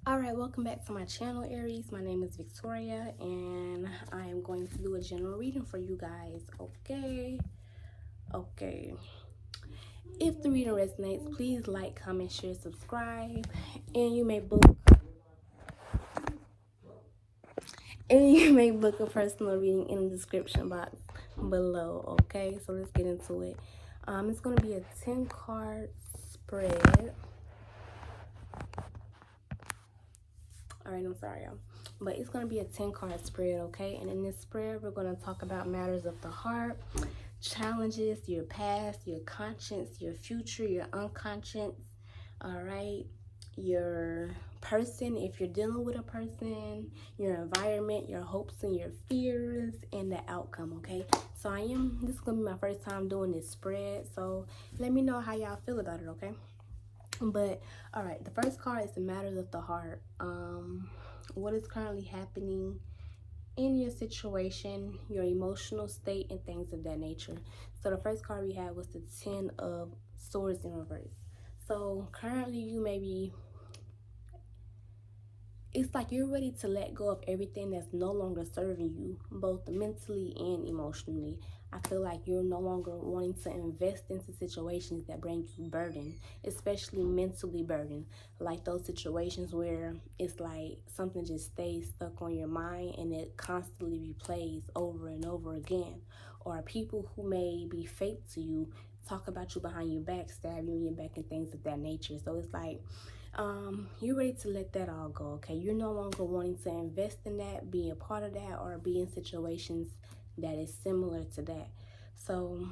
Alright, welcome back to my channel, Aries. My name is Victoria, and I am going to do a general reading for you guys. Okay. If the reading resonates, please like, comment, share, subscribe, and you may book a personal reading in the description box below. Okay, so let's get into it. It's going to be a 10-card spread. Alright, I'm sorry, y'all. But it's going to be a 10-card spread, okay? And in this spread, we're going to talk about matters of the heart, challenges, your past, your conscience, your future, your unconscious, alright? Your person, if you're dealing with a person, your environment, your hopes and your fears, and the outcome, okay? So this is going to be my first time doing this spread, so let me know how y'all feel about it, okay? But all right, the first card is the matters of the heart. What is currently happening in your situation, your emotional state, and things of that nature. So the first card we had was the 10 of Swords in reverse. So currently you may be, it's like you're ready to let go of everything that's no longer serving you, both mentally and emotionally. I feel like you're no longer wanting to invest into situations that bring you burden, especially mentally burden, like those situations where it's like something just stays stuck on your mind and it constantly replays over and over again. Or people who may be fake to you talk about you behind your back, stab you in your back, and things of that nature. So it's like you're ready to let that all go, okay? You're no longer wanting to invest in that, be a part of that, or be in situations that is similar to that. So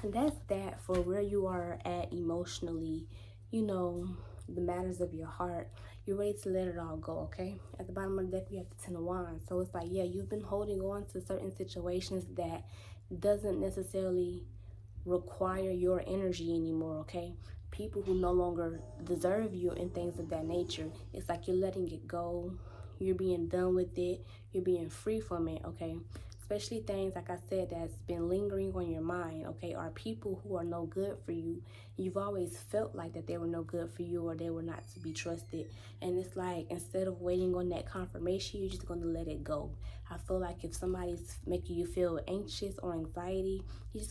that's that for where you are at emotionally, the matters of your heart. You're ready to let it all go, okay? At the bottom of the deck, we have the 10 of Wands. So it's like, yeah, you've been holding on to certain situations that doesn't necessarily require your energy anymore, okay? People who no longer deserve you and things of that nature. It's like you're letting it go. You're being done with it. You're being free from it, okay? Especially things, like I said, that's been lingering on your mind, okay? Are people who are no good for you. You've always felt like that they were no good for you or they were not to be trusted. And it's like, instead of waiting on that confirmation, you're just going to let it go. I feel like if somebody's making you feel anxious or anxiety, you're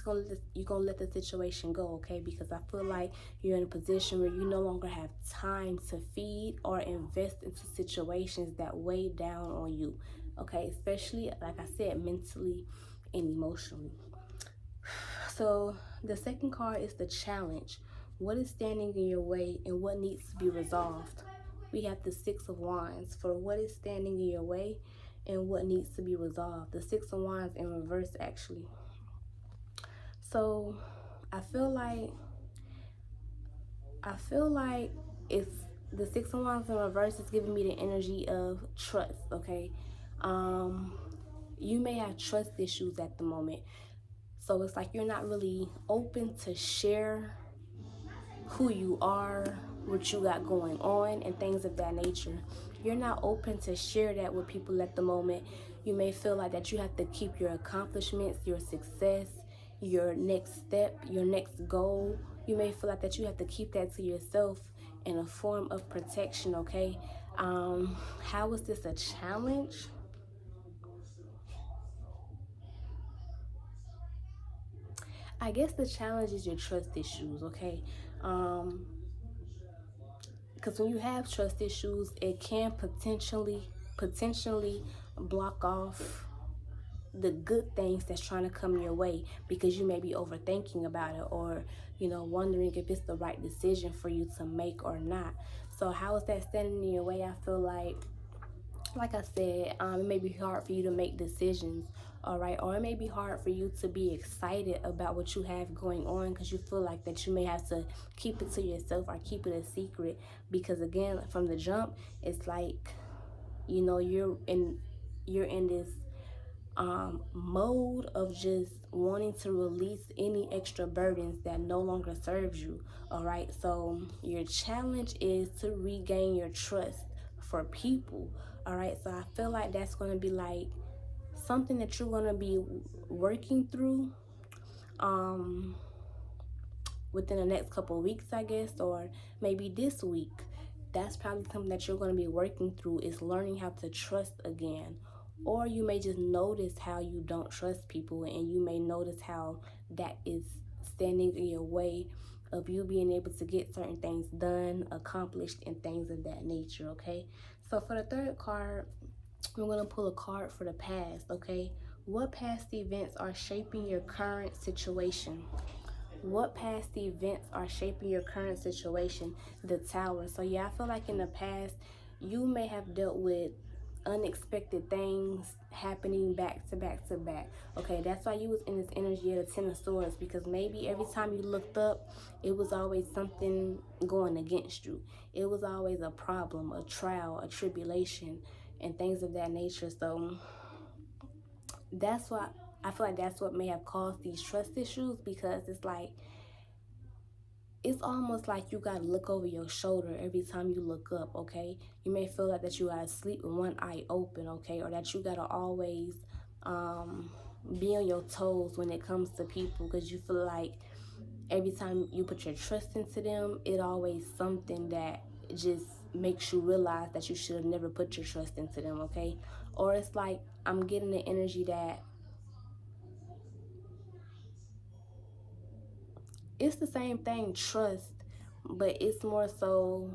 gonna let the situation go, okay? Because I feel like you're in a position where you no longer have time to feed or invest into situations that weigh down on you, okay? Especially, like I said, mentally and emotionally. So the second card is the challenge. What is standing in your way and what needs to be resolved? We have the 6 of Wands for what is standing in your way and what needs to be resolved. The 6 of Wands in reverse, actually. So I feel like it's the 6 of Wands in reverse is giving me the energy of trust, okay? You may have trust issues at the moment. So it's like you're not really open to share who you are, what you got going on, and things of that nature. You're not open to share that with people at the moment. You may feel like that you have to keep your accomplishments, your success, your next step, your next goal. You may feel like that you have to keep that to yourself in a form of protection, okay? How is this a challenge? I guess the challenge is your trust issues, okay? Because when you have trust issues, it can potentially block off the good things that's trying to come your way, because you may be overthinking about it, or wondering if it's the right decision for you to make or not. So how is that standing in your way? I feel like I said, it may be hard for you to make decisions, all right? Or it may be hard for you to be excited about what you have going on, because you feel like that you may have to keep it to yourself or keep it a secret. Because again, from the jump, it's like, you're in this mode of just wanting to release any extra burdens that no longer serves you, all right? So your challenge is to regain your trust for people, all right? So I feel like that's going to be like something that you're going to be working through within the next couple of weeks, I guess, or maybe this week. that's probably something that you're going to be working through, is learning how to trust again. Or you may just notice how you don't trust people, and you may notice how that is standing in your way of you being able to get certain things done, accomplished, and things of that nature, okay? So for the third card, we're going to pull a card for the past, okay? What past events are shaping your current situation? What past events are shaping your current situation? The Tower. So yeah, I feel like in the past you may have dealt with unexpected things happening back to back to back. Okay, that's why you was in this energy of the Ten of Swords, because maybe every time you looked up, it was always something going against you. It was always a problem, a trial, a tribulation, and things of that nature. So that's why I feel like that's what may have caused these trust issues, because it's like, it's almost like you gotta look over your shoulder every time you look up, okay? You may feel like that you gotta sleep with one eye open, okay? Or that you gotta always be on your toes when it comes to people, because you feel like every time you put your trust into them, it always something that just makes you realize that you should have never put your trust into them, okay? Or it's like, I'm getting the energy that it's the same thing, trust, but it's more so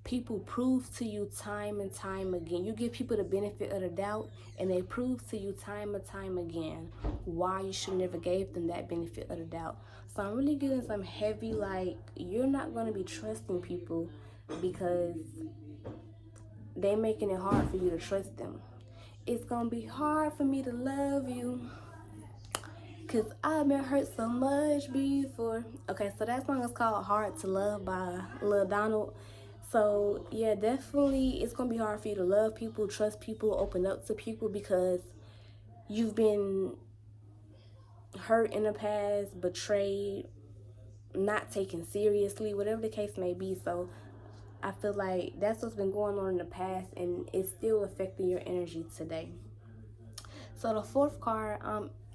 people prove to you time and time again. You give people the benefit of the doubt, and they prove to you time and time again why you should never gave them that benefit of the doubt. So I'm really getting some heavy, like, you're not going to be trusting people because they making it hard for you to trust them. It's going to be hard for me to love you because I've been hurt so much before. Okay, so that song is called Hard to Love by Lil Donald. So yeah, definitely it's gonna be hard for you to love people, trust people, open up to people, because you've been hurt in the past, betrayed, not taken seriously, whatever the case may be. So I feel like that's what's been going on in the past, and it's still affecting your energy today. So the fourth card,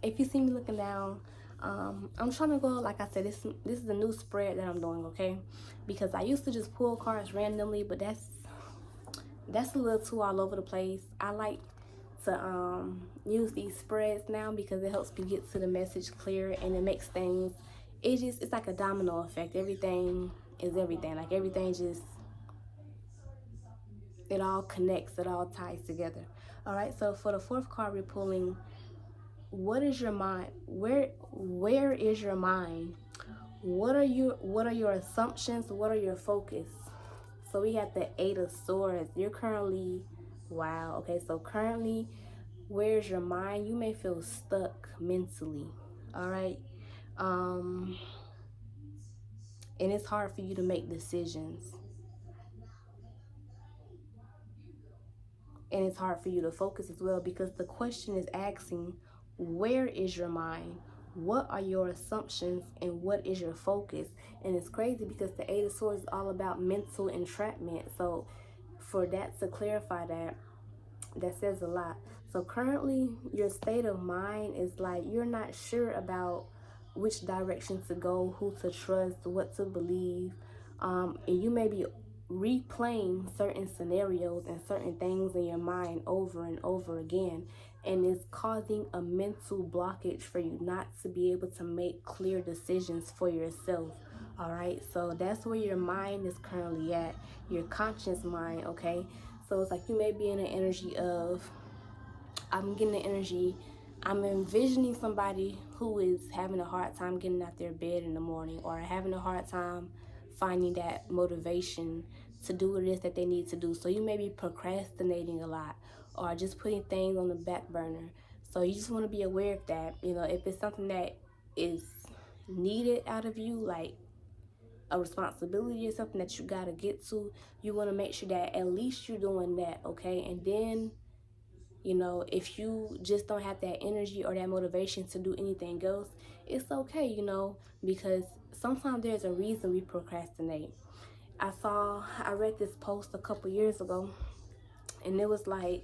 if you see me looking down, I'm trying to go, like I said, this is a new spread that I'm doing, okay? Because I used to just pull cards randomly, but that's a little too all over the place. I like to use these spreads now because it helps me get to the message clear, and it makes things, it's like a domino effect. Everything is everything. Like everything just, it all connects, it all ties together. All right, so for the fourth card we're pulling, what is your mind? Where is your mind? What are your assumptions? What are your focus? So we have the Eight of Swords. You're currently, wow, okay, so currently, where's your mind? You may feel stuck mentally. All right. Um and it's hard for you to make decisions. And it's hard for you to focus as well, because the question is asking, where is your mind? What are your assumptions, and what is your focus? And it's crazy because the Eight of Swords is all about mental entrapment. So for that to clarify that says a lot. So currently your state of mind is like, you're not sure about which direction to go, who to trust, what to believe, and you may be replaying certain scenarios and certain things in your mind over and over again, and it's causing a mental blockage for you not to be able to make clear decisions for yourself. All right, so that's where your mind is currently at, your conscious mind, okay? So it's like you may be in an energy of, I'm getting the energy, I'm envisioning somebody who is having a hard time getting out their bed in the morning, or having a hard time finding that motivation to do what it is that they need to do. So you may be procrastinating a lot, or just putting things on the back burner. So you just want to be aware of that. You know, if it's something that is needed out of you, like a responsibility or something that you got to get to, you want to make sure that at least you're doing that, okay? And then, you know, if you just don't have that energy or that motivation to do anything else, it's okay, you know, because sometimes there's a reason we procrastinate. I read this post a couple years ago, and it was like,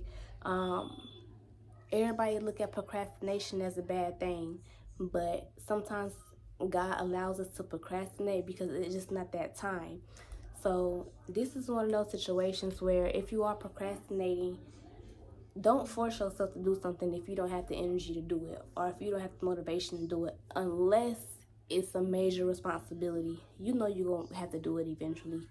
everybody look at procrastination as a bad thing, but sometimes God allows us to procrastinate because it's just not that time. So this is one of those situations where if you are procrastinating, don't force yourself to do something if you don't have the energy to do it, or if you don't have the motivation to do it, unless it's a major responsibility. You know you're going to have to do it eventually.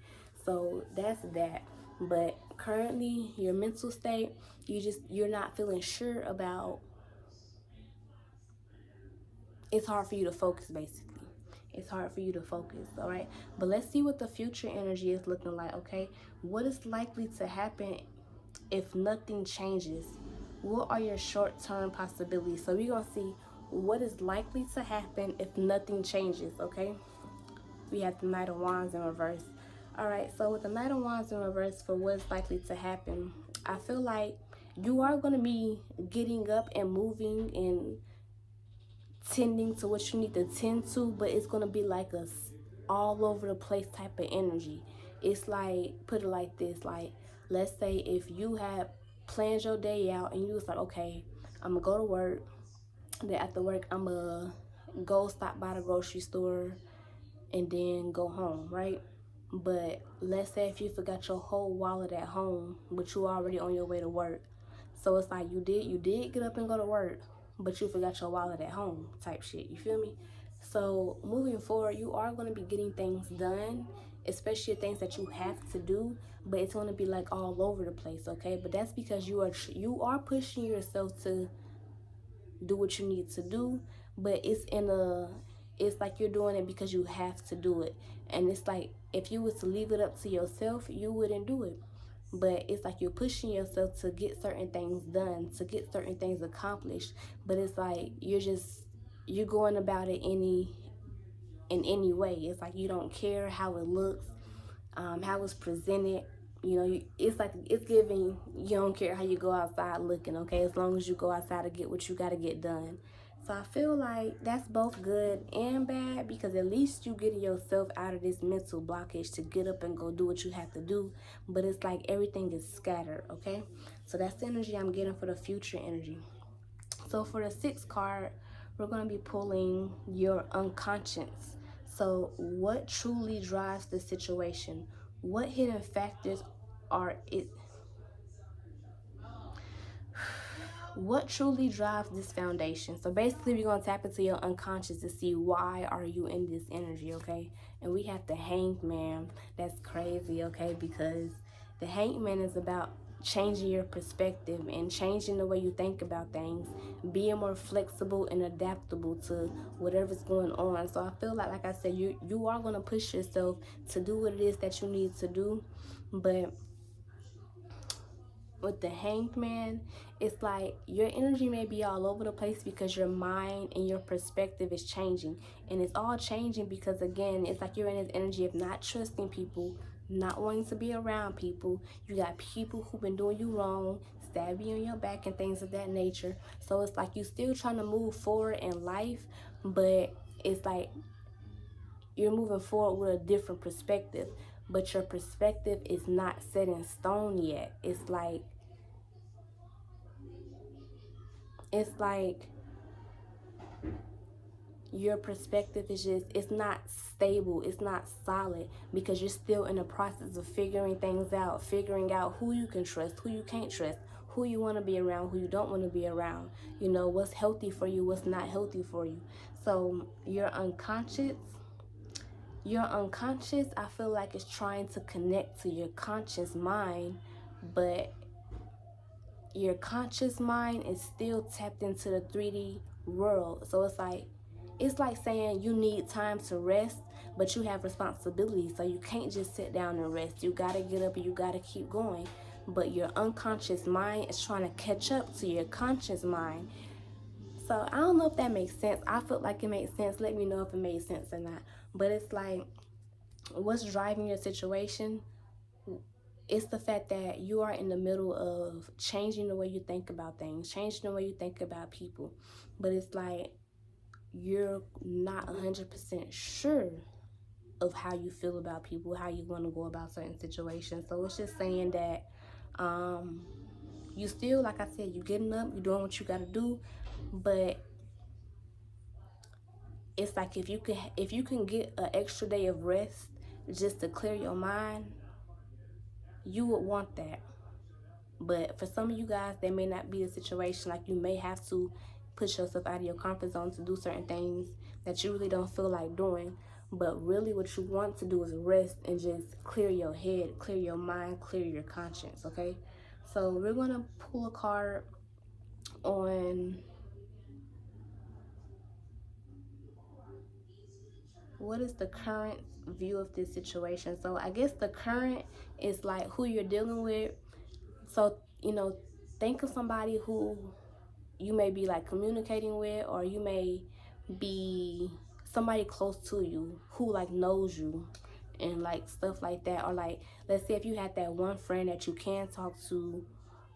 So that's that. But currently, your mental state, you're not feeling sure about. It's hard for you to focus, basically. It's hard for you to focus, all right? But let's see what the future energy is looking like, okay? What is likely to happen if nothing changes? What are your short-term possibilities? So we're going to see what is likely to happen if nothing changes, okay? We have the Knight of Wands in reverse. All right, so with the Knight of Wands in reverse for what's likely to happen, I feel like you are going to be getting up and moving and tending to what you need to tend to, but it's going to be like a all over the place type of energy. It's like, put it like this, like, let's say if you have planned your day out and you was like, okay, I'm gonna go to work, then after work I'm gonna go stop by the grocery store and then go home, right? But let's say if you forgot your whole wallet at home, but you already on your way to work. So it's like you did get up and go to work, but you forgot your wallet at home type shit. You feel me? So moving forward, you are going to be getting things done, especially things that you have to do, but it's going to be like all over the place, okay? But that's because you are pushing yourself to do what you need to do, but it's like you're doing it because you have to do it. And it's like if you was to leave it up to yourself, you wouldn't do it. But it's like you're pushing yourself to get certain things done, to get certain things accomplished. But it's like you're going about it in any way. It's like you don't care how it looks, how it's presented. You know, it's like it's giving, you don't care how you go outside looking, okay, as long as you go outside to get what you got to get done. So I feel like that's both good and bad, because at least you getting yourself out of this mental blockage to get up and go do what you have to do. But it's like everything is scattered, okay? So that's the energy I'm getting for the future energy. So for the sixth card, we're going to be pulling your unconscious. So what truly drives the situation? What hidden factors are it? What truly drives this foundation? So basically we're going to tap into your unconscious to see why are you in this energy, okay? And we have the Hanged Man. That's crazy, okay? Because the Hanged Man is about changing your perspective and changing the way you think about things, being more flexible and adaptable to whatever's going on. So I feel like I said, you are going to push yourself to do what it is that you need to do. But with the Hanged Man, it's like your energy may be all over the place because your mind and your perspective is changing. And it's all changing because, again, it's like you're in this energy of not trusting people, not wanting to be around people. You got people who've been doing you wrong, stab you in your back and things of that nature. So it's like you're still trying to move forward in life, but it's like you're moving forward with a different perspective, but your perspective is not set in stone yet. It's like your perspective is just, it's not stable, it's not solid, because you're still in the process of figuring things out, figuring out who you can trust, who you can't trust, who you want to be around, who you don't want to be around, you know, what's healthy for you, what's not healthy for you. So your unconscious, I feel like, is trying to connect to your conscious mind, but your conscious mind is still tapped into the 3D world. So it's like saying you need time to rest, but you have responsibilities, so you can't just sit down and rest. You got to get up and you got to keep going. But your unconscious mind is trying to catch up to your conscious mind. So I don't know if that makes sense. I feel like it makes sense. Let me know if it made sense or not. But it's like, what's driving your situation? It's the fact that you are in the middle of changing the way you think about things, changing the way you think about people. But it's like you're not 100% sure of how you feel about people, how you want to go about certain situations. So it's just saying that you still, like I said, you getting up, you doing what you got to do, but it's like if you can get an extra day of rest, just to clear your mind, you would want that. But for some of you guys, that may not be a situation. Like, you may have to push yourself out of your comfort zone to do certain things that you really don't feel like doing. But really what you want to do is rest and just clear your head, clear your mind, clear your conscience, okay? So we're going to pull a card on what is the current view of this situation. So I guess the current is like who you're dealing with. So, think of somebody who you may be like communicating with, or you may be somebody close to you who like knows you and like stuff like that. Or like, let's say if you had that one friend that you can talk to,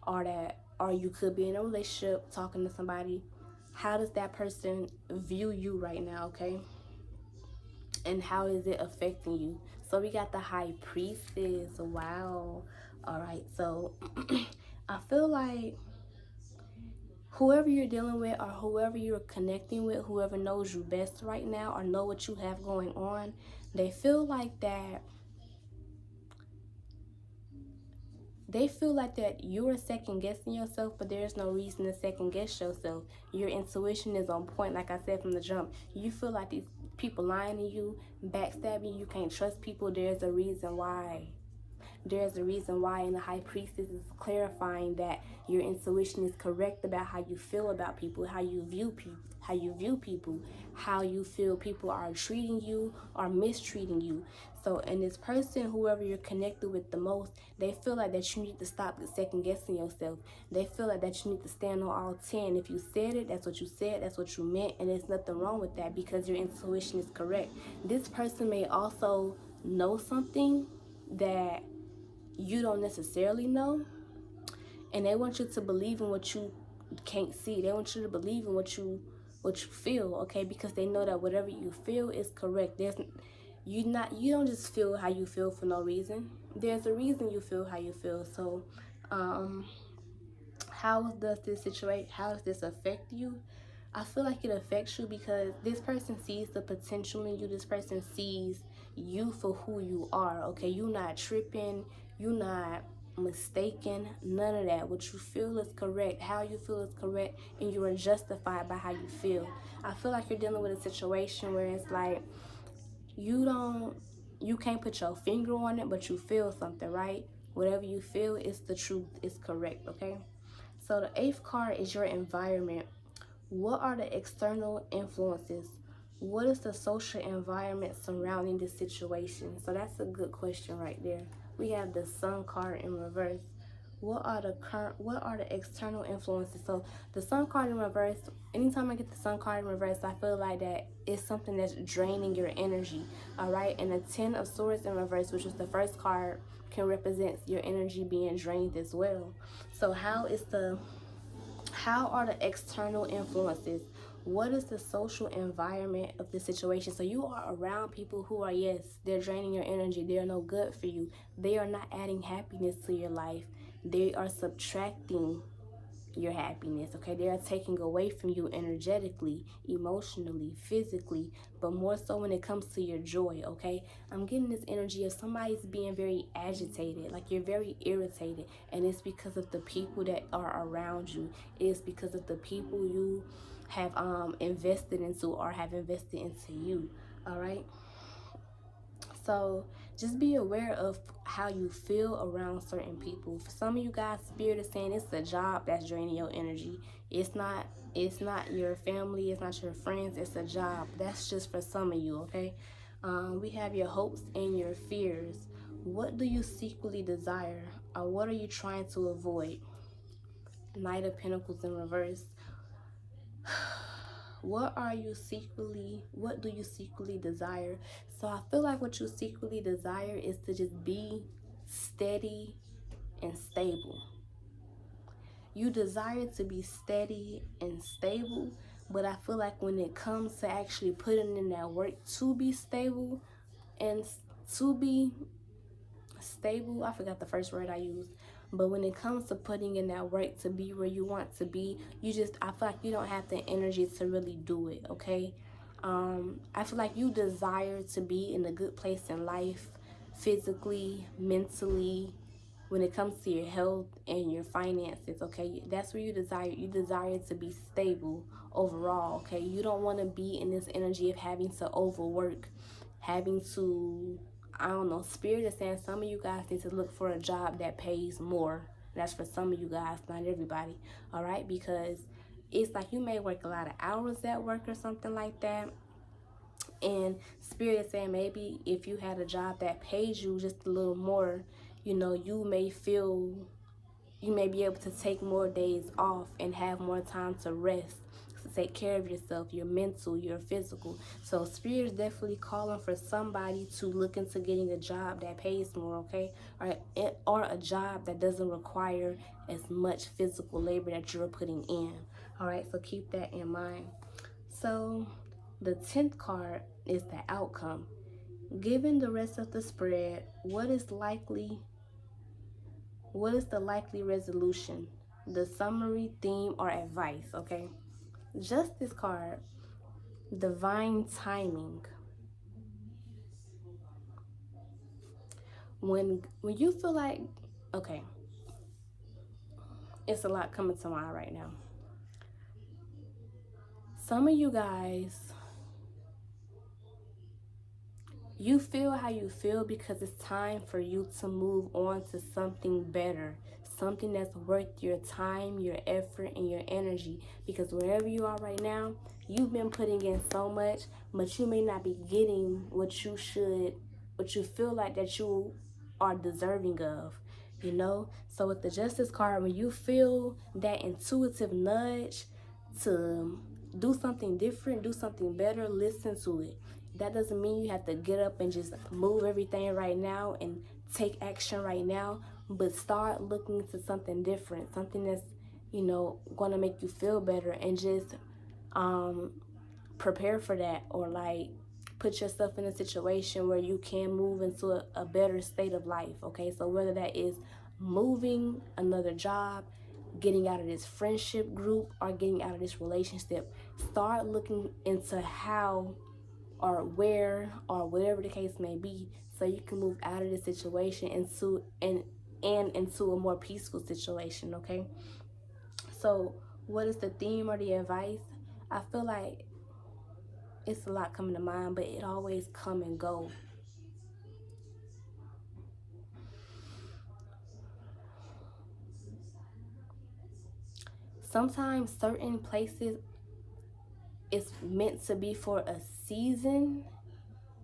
or you could be in a relationship talking to somebody. How does that person view you right now, okay? And how is it affecting you? So we got the High Priestess. Wow. All right, so I feel like whoever you're dealing with, or whoever you're connecting with, whoever knows you best right now or know what you have going on, they feel like that you're second guessing yourself, but there's no reason to second guess yourself. Your intuition is on point. Like I said from the jump, you feel like these people lying to you, backstabbing you, can't trust people. There's a reason why. There's a reason why, and the High Priestess is clarifying that your intuition is correct about how you feel about people, how you view people, how you feel people are treating you or mistreating you. So, and this person, whoever you're connected with the most, they feel like that you need to stop second guessing yourself. They feel like that you need to stand on all 10. If you said it, that's what you said, that's what you meant, and there's nothing wrong with that because your intuition is correct. This person may also know something that you don't necessarily know, and they want you to believe in what you can't see. They want you to believe in what you feel, okay? Because they know that whatever you feel is correct. You don't just feel how you feel for no reason. There's a reason you feel how you feel. So how does this affect you? I feel like it affects you because this person sees the potential in you. This person sees you for who you are, okay? You not tripping, you not mistaken, none of that. What you feel is correct, how you feel is correct, and you are justified by how you feel. I feel like you're dealing with a situation where it's like you can't put your finger on it, but you feel something, right? Whatever you feel is the truth, is correct, okay? So the 8th card is your environment. What are the external influences? What is the social environment surrounding this situation? So that's a good question right there. We have the Sun card in reverse. What are the external influences? So the Sun card in reverse, anytime I get the Sun card in reverse, I feel like that it's something that's draining your energy. All right. And the 10 of Swords in reverse, which is the first card, can represent your energy being drained as well. So how are the external influences? What is the social environment of the situation? So you are around people who are, yes, they're draining your energy. They are no good for you. They are not adding happiness to your life. They are subtracting your happiness, okay? They are taking away from you energetically, emotionally, physically, but more so when it comes to your joy, okay? I'm getting this energy of somebody's being very agitated, like you're very irritated, and it's because of the people that are around you. It's because of the people you have invested into or have invested into you, all right? So just be aware of how you feel around certain people. For some of you guys, Spirit is saying it's a job that's draining your energy. It's not your family, it's not your friends, it's a job. That's just for some of you, okay? We have your hopes and your fears. What do you secretly desire, or what are you trying to avoid? Knight of Pentacles in reverse. What do you secretly desire? So I feel like what you secretly desire is to just be steady and stable. You desire to be steady and stable, but I feel like when it comes to actually putting in that work to be stable and to be stable, I forgot the first word I used, but when it comes to putting in that work to be where you want to be, I feel like you don't have the energy to really do it, okay? I feel like you desire to be in a good place in life, physically, mentally, when it comes to your health and your finances, okay? That's where you desire to be stable overall, okay? You don't want to be in this energy of having to overwork, having to, I don't know, Spirit is saying some of you guys need to look for a job that pays more. That's for some of you guys, not everybody, all right? Because it's like you may work a lot of hours at work or something like that, and Spirit is saying maybe if you had a job that pays you just a little more, you may be able to take more days off and have more time to rest, to take care of yourself, your mental, your physical. So Spirit is definitely calling for somebody to look into getting a job that pays more, okay? Or a job that doesn't require as much physical labor that you're putting in. All right, so keep that in mind. So the 10th card is the outcome. Given the rest of the spread, what is the likely resolution? The summary, theme, or advice, okay? Justice card, divine timing. When you feel like, okay, it's a lot coming to mind right now. Some of you guys, you feel how you feel because it's time for you to move on to something better, something that's worth your time, your effort, and your energy. Because wherever you are right now, you've been putting in so much, but you may not be getting what you feel like that you are deserving of, So with the Justice card, when you feel that intuitive nudge to do something different, do something better, listen to it. That doesn't mean you have to get up and just move everything right now and take action right now, but start looking to something different, something that's, going to make you feel better, and just prepare for that, or like put yourself in a situation where you can move into a better state of life, okay? So whether that is moving, another job, getting out of this friendship group, or getting out of this relationship, start looking into how or where or whatever the case may be, so you can move out of this situation into a more peaceful situation, okay? So what is the theme or the advice? I feel like it's a lot coming to mind, but it always come and go. Sometimes certain places it's meant to be for a season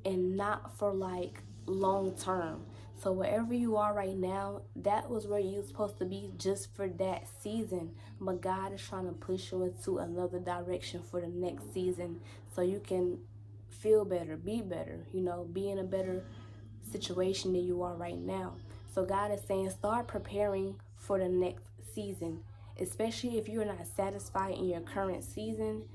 and not for like long term. So wherever you are right now, that was where you're supposed to be just for that season. But God is trying to push you into another direction for the next season, so you can feel better, be in a better situation than you are right now. So God is saying start preparing for the next season, especially if you're not satisfied in your current season.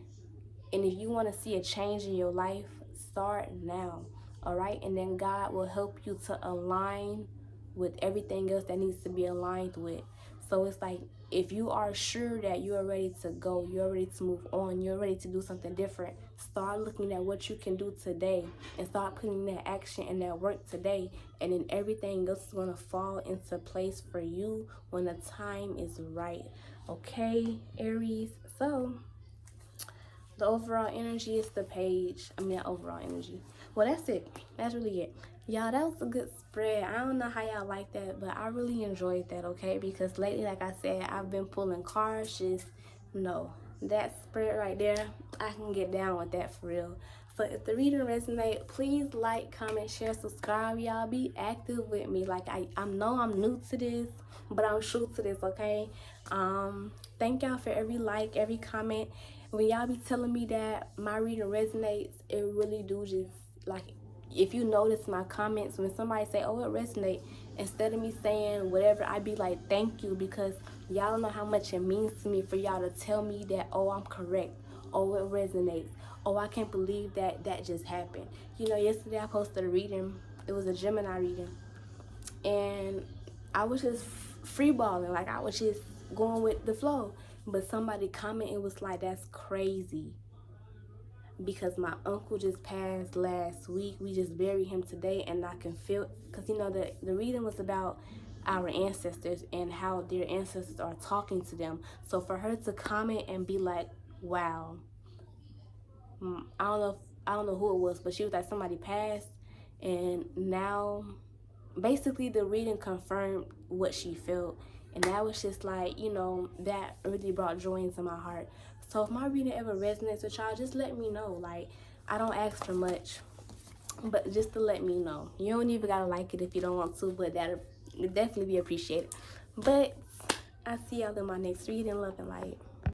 And if you want to see a change in your life, start now. All right. And then God will help you to align with everything else that needs to be aligned with. So it's like, if you are sure that you are ready to go, you're ready to move on, you're ready to do something different, start looking at what you can do today and start putting that action and that work today. And then everything else is going to fall into place for you when the time is right. Okay, Aries. So the overall energy is the page. Overall energy. Well, that's it. That's really it. Y'all, that was a good spread. I don't know how y'all like that, but I really enjoyed that, okay? Because lately, like I said, I've been pulling cards. That spread right there, I can get down with that for real. So if the reading resonate, please like, comment, share, subscribe. Y'all be active with me. Like I know I'm new to this, but I'm true to this, okay? Thank y'all for every like, every comment. When y'all be telling me that my reading resonates, it really do. Just like, if you notice my comments, when somebody say, oh, it resonates, instead of me saying whatever, I be like, thank you, because y'all don't know how much it means to me for y'all to tell me that, oh, I'm correct, oh, it resonates, oh, I can't believe that just happened. Yesterday I posted a reading. It was a Gemini reading, and I was just free balling, like I was just going with the flow. But somebody commented, it was like, that's crazy. because my uncle just passed last week. We just buried him today, and I can feel, because you know the reading was about our ancestors and how their ancestors are talking to them. So for her to comment and be like, wow, I don't know who it was, but she was like, somebody passed, and now basically the reading confirmed what she felt, and that was just like, you know, that really brought joy into my heart. So if my reading ever resonates with y'all, just let me know. Like, I don't ask for much, but just to let me know. You don't even gotta like it if you don't want to, but that'll definitely be appreciated. But I see y'all in my next reading. Love and light.